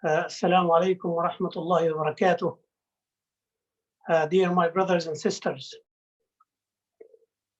Assalamu alaikum wa rahmatullahi wa barakatuh. Dear my brothers and sisters,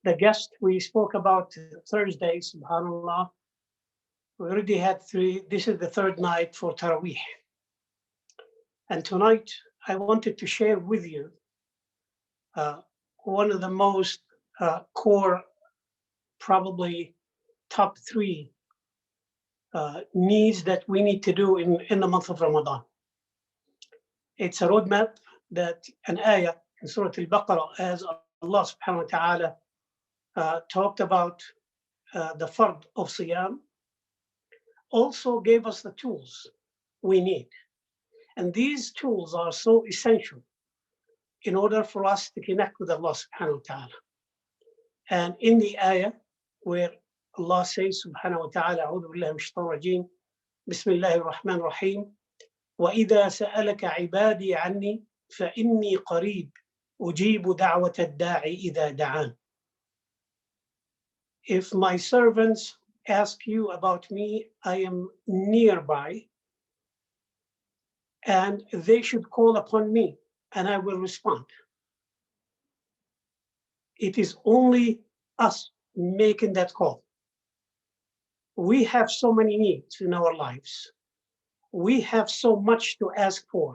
the guest we spoke about Thursday, subhanAllah, we already had three. This is the third night for Taraweeh. And tonight, I wanted to share with you one of the most core, probably top three needs that we need to do in the month of Ramadan. It's a roadmap that an ayah in Surah Al-Baqarah, as Allah subhanahu wa ta'ala talked about the fard of Siyam, also gave us the tools we need. And these tools are so essential in order for us to connect with Allah subhanahu wa ta'ala. And in the ayah where Allah says subhanahu wa ta'ala, A'udhu billahi minash shaitanir rajeem, Bismillahir Rahmanir Rahim, وَإِذَا سَأَلَكَ عِبَادِي عَنِّي فَإِنِّي قَرِيبٌ أُجِيبُ دَعْوَةَ الدَّاعِ إِذَا دَعَانِ. If my servants ask you about me, I am nearby, and they should call upon me, and I will respond. It is only us making that call. We have so many needs in our lives. We have so much to ask for.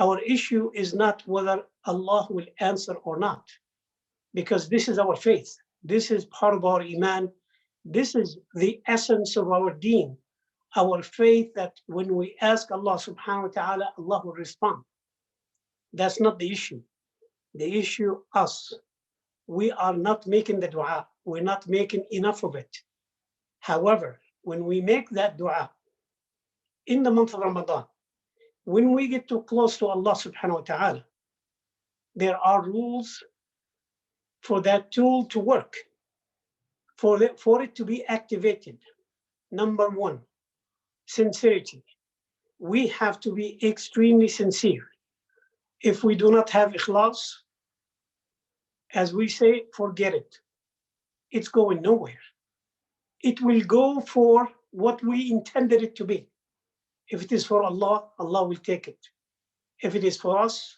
Our issue is not whether Allah will answer or not, because this is our faith. This is part of our iman. This is the essence of our deen, our faith that when we ask Allah subhanahu wa ta'ala, Allah will respond. That's not the issue. The issue, us. We are not making the dua. We're not making enough of it. However, when we make that dua in the month of Ramadan, when we get too close to Allah subhanahu wa ta'ala, there are rules for that tool to work, for it to be activated. Number one, sincerity. We have to be extremely sincere. If we do not have ikhlas, as we say, forget it. It's going nowhere. It will go for what we intended it to be. If it is for Allah, Allah will take it. If it is for us,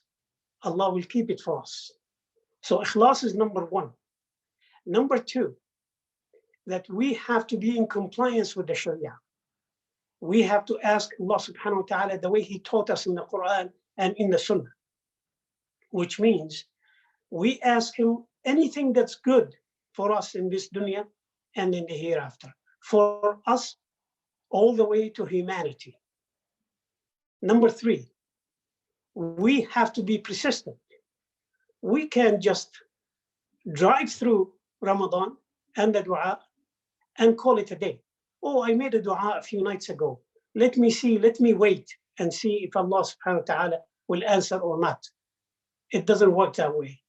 Allah will keep it for us. So ikhlas is number one. Number two, that we have to be in compliance with the Sharia. We have to ask Allah subhanahu wa ta'ala the way He taught us in the Quran and in the Sunnah, which means we ask Him anything that's good for us in this dunya and in the hereafter, for us all the way to humanity. Number three, we have to be persistent. We can't just drive through Ramadan and the dua and call it a day. Oh, I made a dua a few nights ago. Let me see, let me wait and see if Allah subhanahu wa ta'ala will answer or not. It doesn't work that way.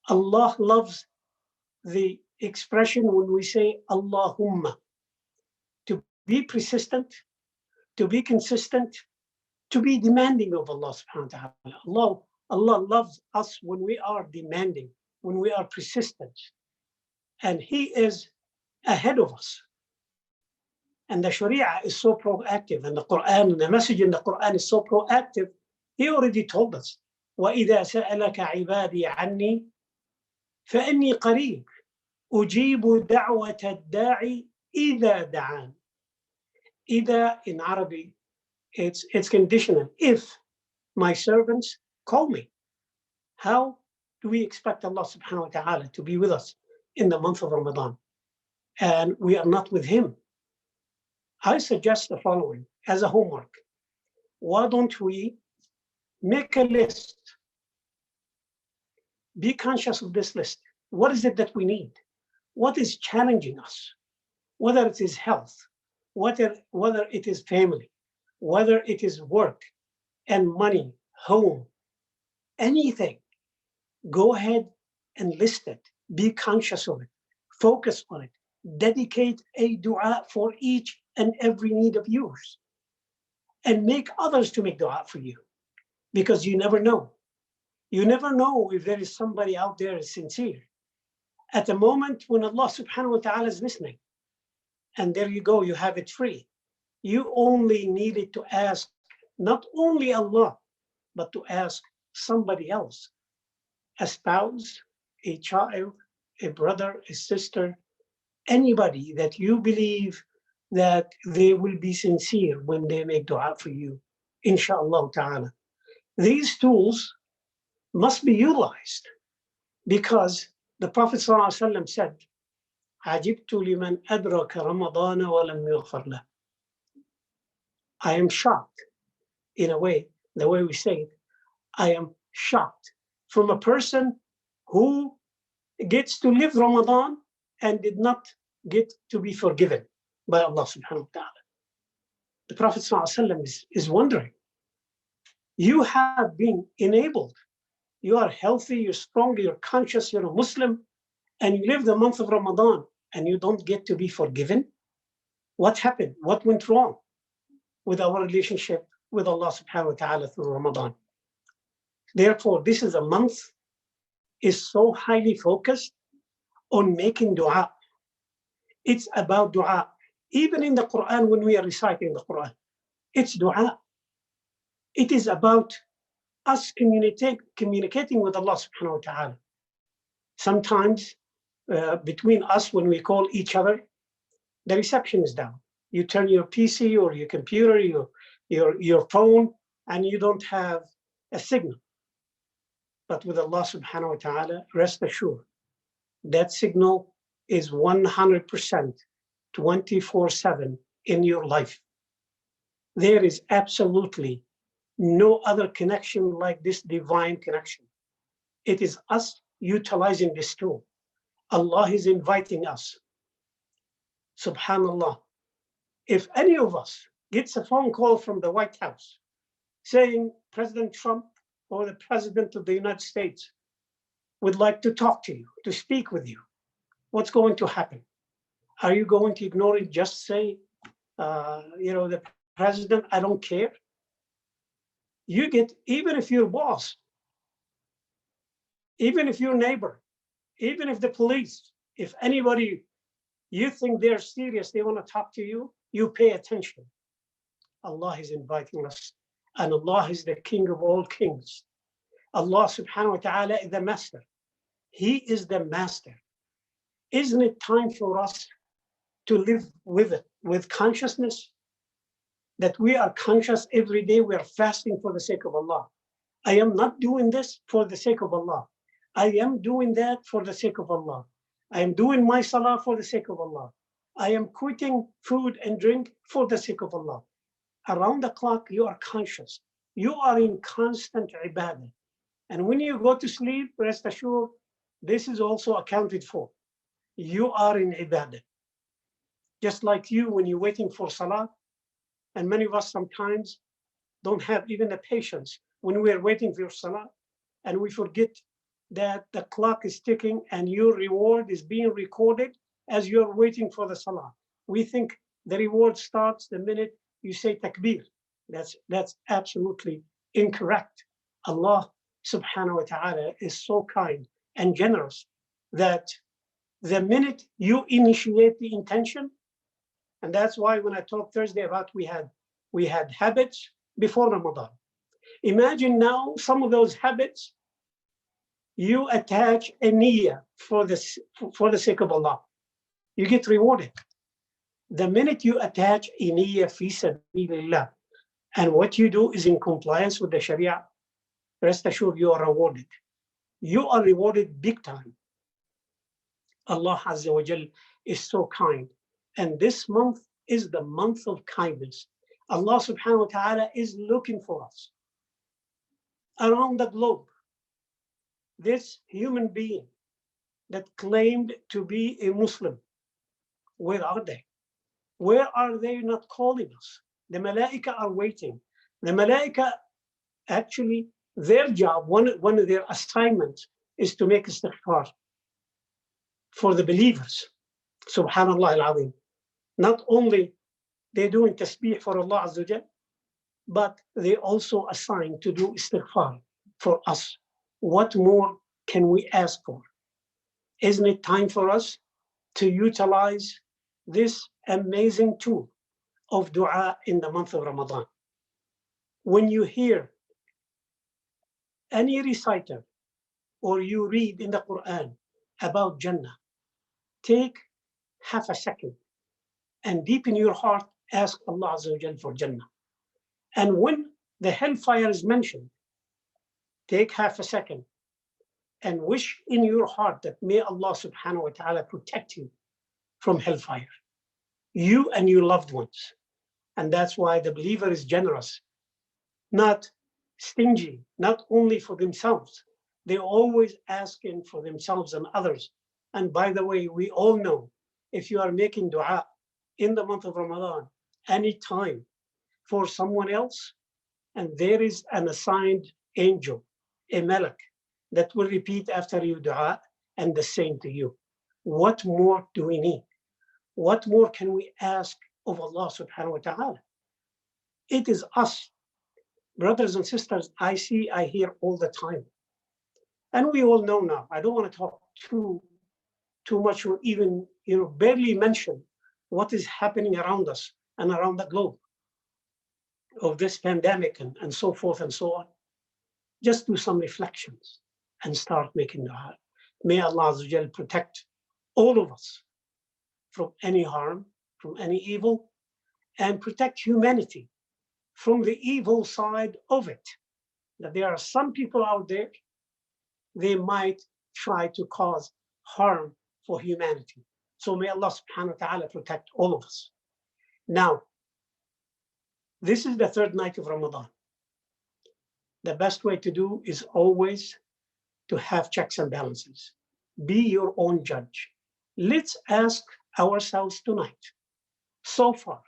Allah loves the expression when we say Allahumma, to be persistent, to be consistent, to be demanding of Allah subhanahu wa ta'ala. Allah loves us when we are demanding, when we are persistent. And He is ahead of us. And the Sharia is so proactive, and the Quran, and the message in the Quran is so proactive. He already told us, وَإِذَا سَأَلَكَ عِبَادِي عَنِّي فَإِنِّي قَرِيبٌ أُجِيبُ دَعْوَةَ الدَّاعِ إِذَا دَعَانِ. إِذَا in Arabic, it's conditional. If my servants call me. How do we expect Allah subhanahu wa ta'ala to be with us in the month of Ramadan, and we are not with Him? I suggest the following as a homework. Why don't we make a list? Be conscious of this list. What is it that we need? What is challenging us? Whether it is health, whether it is family, whether it is work and money, home, anything. Go ahead and list it. Be conscious of it. Focus on it. Dedicate a dua for each and every need of yours. And make others to make dua for you. Because you never know. You never know if there is somebody out there is sincere. At the moment when Allah subhanahu wa ta'ala is listening, and there you go, you have it free. You only needed to ask not only Allah, but to ask somebody else, a spouse, a child, a brother, a sister, anybody that you believe that they will be sincere when they make dua for you, inshallah ta'ala. These tools must be utilized because the Prophet ﷺ said, عجبت لمن أدرك رمضان ولم يغفر له. I am shocked, in a way, the way we say it, I am shocked from a person who gets to live Ramadan and did not get to be forgiven by Allah subhanahu wa ta'ala. The Prophet ﷺ is wondering, you have been enabled, you are healthy, you're strong, you're conscious, you're a Muslim, and you live the month of Ramadan and you don't get to be forgiven? What happened? What went wrong with our relationship with Allah subhanahu wa ta'ala through Ramadan? Therefore, this is a month is so highly focused on making dua. It's about dua. Even in the Quran, when we are reciting the Quran, it's dua. It is about us communicating with Allah subhanahu wa ta'ala. Sometimes between us, when we call each other, the reception is down. You turn your PC or your computer, your phone, and you don't have a signal. But with Allah subhanahu wa ta'ala, rest assured, that signal is 100%, 24/7 in your life. There is absolutely no other connection like this divine connection. It is us utilizing this tool. Allah is inviting us. Subhanallah. If any of us gets a phone call from the White House saying President Trump or the President of the United States would like to talk to you, to speak with you, what's going to happen? Are you going to ignore it? Just say, the president, I don't care. You get, even if your boss, even if your neighbor, even if the police, if anybody, you think they're serious, they want to talk to you, you pay attention. Allah is inviting us, and Allah is the King of all kings. Allah subhanahu wa ta'ala is the master. He is the master. Isn't it time for us to live with it, with consciousness? That we are conscious every day, we are fasting for the sake of Allah. I am not doing this for the sake of Allah. I am doing that for the sake of Allah. I am doing my salah for the sake of Allah. I am quitting food and drink for the sake of Allah. Around the clock, you are conscious. You are in constant ibadah. And when you go to sleep, rest assured, this is also accounted for. You are in ibadah. Just like you, when you're waiting for salah, and many of us sometimes don't have even the patience when we are waiting for salah, and we forget that the clock is ticking and your reward is being recorded as you're waiting for the salah. We think the reward starts the minute you say takbir. That's absolutely incorrect. Allah subhanahu wa ta'ala is so kind and generous that the minute you initiate the intention, and that's why when I talked Thursday about we had habits before Ramadan. Imagine now some of those habits, you attach a niyyah for the sake of Allah. You get rewarded. The minute you attach a niyyah fi sabilillah, and what you do is in compliance with the Sharia, rest assured you are rewarded. You are rewarded big time. Allah Azza wa Jal is so kind. And this month is the month of kindness. Allah subhanahu wa ta'ala is looking for us. Around the globe, this human being that claimed to be a Muslim, where are they? Where are they not calling us? The Malaika are waiting. The Malaika, actually, their job, one of their assignments is to make istighfar for the believers. Subhanallah al-Azim. Not only they're doing tasbih for Allah Azza wa Jal, but they also assigned to do istighfar for us. What more can we ask for? Isn't it time for us to utilize this amazing tool? of dua in the month of Ramadan. When you hear any reciter or you read in the Quran about Jannah, take half a second and deep in your heart ask Allah Azza wa Jal for Jannah. And when the hellfire is mentioned, take half a second and wish in your heart that may Allah subhanahu wa ta'ala protect you from hellfire, you and your loved ones. And that's why the believer is generous, not stingy, not only for themselves. They're always asking for themselves and others. And by the way, we all know if you are making dua in the month of Ramadan, any time for someone else, and there is an assigned angel, a malak, that will repeat after you dua and the same to you. What more do we need? What more can we ask of Allah subhanahu wa ta'ala? It is us, brothers and sisters, I hear all the time. And we all know now, I don't want to talk too much or even barely mention what is happening around us and around the globe of this pandemic and so forth and so on. Just do some reflections and start making dua. May Allah Azza wa Jal protect all of us from any harm, from any evil, and protect humanity from the evil side of it. That there are some people out there, they might try to cause harm for humanity. So may Allah subhanahu wa ta'ala protect all of us. Now, this is the third night of Ramadan. The best way to do is always to have checks and balances. Be your own judge. Let's ask ourselves tonight, so far,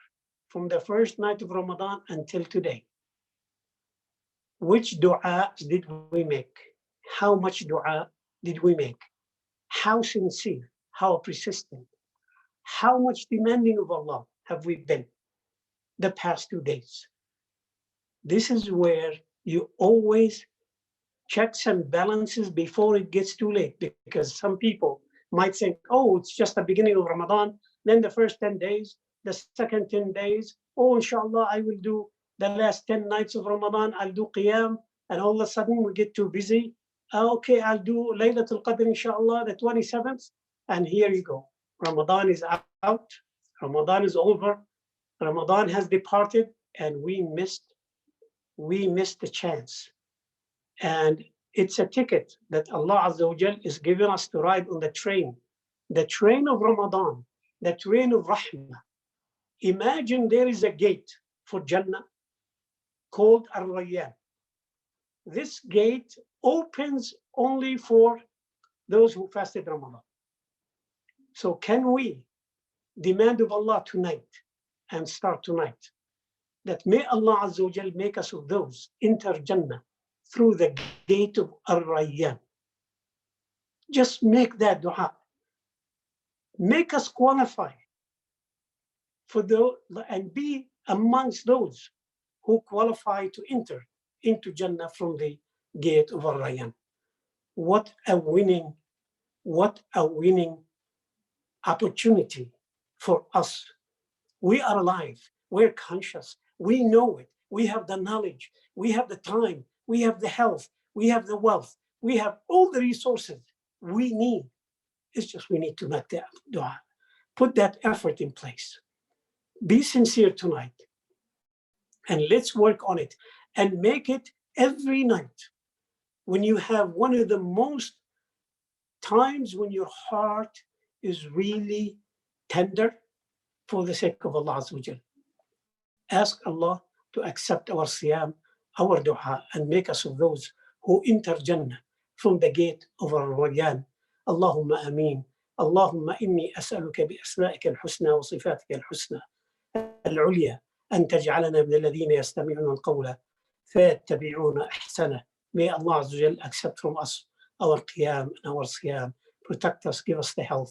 from the first night of Ramadan until today, which dua did we make? How much dua did we make? How sincere, how persistent, how much demanding of Allah have we been the past 2 days? This is where you always checks and balances before it gets too late, because some people might think, oh, it's just the beginning of Ramadan, then the first 10 days, the second 10 days, oh, inshallah, I will do the last 10 nights of Ramadan, I'll do Qiyam, and all of a sudden we get too busy. Okay, I'll do Laylatul Qadr, inshallah, the 27th, and here you go. Ramadan is out, Ramadan is over, Ramadan has departed, and we missed the chance. And it's a ticket that Allah Azza wa Jal is giving us to ride on the train of Ramadan, the train of Rahmah. Imagine there is a gate for Jannah called Ar-Rayyan. This gate opens only for those who fasted Ramadan. So can we demand of Allah tonight and start tonight that may Allah Azza wa Jal make us of those enter Jannah through the gate of Ar-Rayyan. Just make that dua. Make us qualify for and be amongst those who qualify to enter into Jannah from the gate of Ar-Rayyan. What a winning opportunity for us. We are alive, we're conscious, we know it, we have the knowledge, we have the time, we have the health, we have the wealth, we have all the resources we need. It's just we need to make that dua. Put that effort in place. Be sincere tonight. And let's work on it and make it every night. When you have one of the most times when your heart is really tender for the sake of Allah Azza wa Jal. Ask Allah to accept our siyam, our dua, and make us of those who enter Jannah from the gate of Ar-Rayyan. Allahumma ameen. Allahumma inni as'aluka bi asma'ika al-husna wa sifatika al-husna al-ulya an taj'alana min alladhina yastami'una al-qawla fayattabi'una ahsana. May Allah Azza wa Jal accept from us our qiyam and our siyam. Protect us, give us the health,